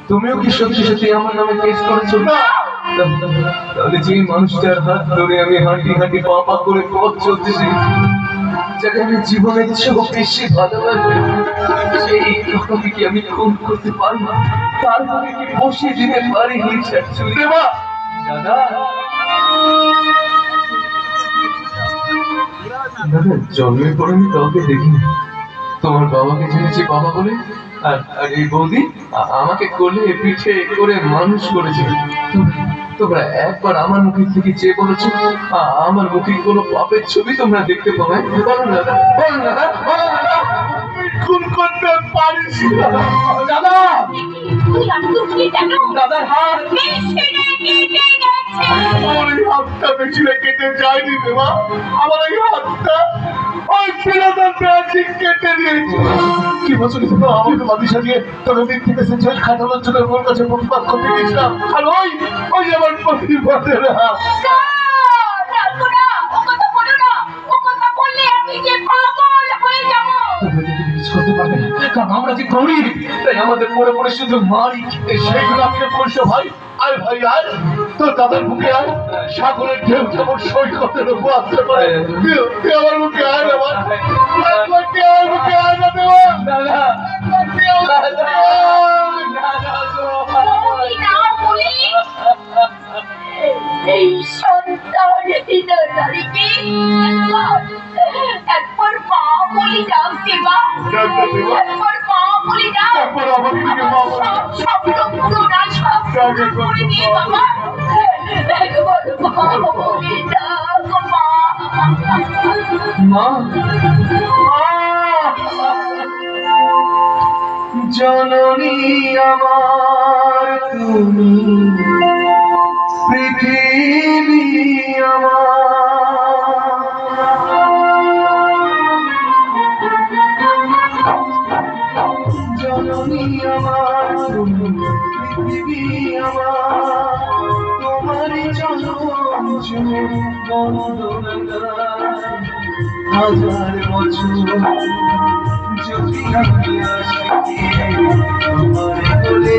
তুমিও কি সত্যি সত্যি আমার নামে কেস করেছো? তাহলে যে মানুষটার হাত ধরে আমি হাঁটি হাঁটি পা পা করে পথ চলতে শিখেছি, যাকে আমি জীবনের চেয়েও বেশি ভালোবাসি, সেই লোককে কি আমি খুন করতে পারি? তারপরে কি বসিয়ে দিতে পারি? দাদা দাদা, জন্মের পর আমি কাউকে দেখিনি। তোমার বাবাকে চিনেছি বাবা বলে, আর এই বৌদি আমাকে কোলে পিঠে করে মানুষ করেছে। তোমরা একবার আমার মুখের থেকে চেয়ে বলেছো, আমার মুখে কোনো পাপের ছবি তোমরা দেখতে পাবে? বলো না দাদা, বলো না দাদা, বলো না দাদা। খুন করতে পারিস না দাদা। দাদার হাত, আমার এই হাতটা মেশিনে কেটে যায়নি দেবা। আমার এই হাতটা ওই ফিরাদার ম্যাজিক কেটে দিয়েছে। কি বলছো? আমাকে বাদি সাজিয়ে ততদিন থেকে সে জেল খাটানোর জন্য ওর কাছে প্রতিবাদ করতে গেছিলাম, আর ওই আমার প্রতিবাদের হাত। করতে পারবে না, কারণ আমরা যে করি তাই আমাদের পরে পরে শুধু মারি। সেইগুলো আপনি বলছো ভাই, আয় ভাই আয়, তোর দাদার মুখে আয়, সাগরের ঢেউ যেমন সৈকতের উপর আসতে পারে, তুই আমার মুখে আয় রে ভাই, মুখে আয় না দেওয়া দাদা। এই সন্তান একবার মা বলি ডাক দেবা, একবার মা বলি ডাক, সব পুরো না সব করে দিয়ে বাবা, একবার মা বলি ডাক। মা, জননী আমার তুমি, পৃথিবী আমার, জননী আমার তুমি, পৃথিবী আমার, তোমারই জনম হাজার বছর যদি আমি আসি তোমার কোলে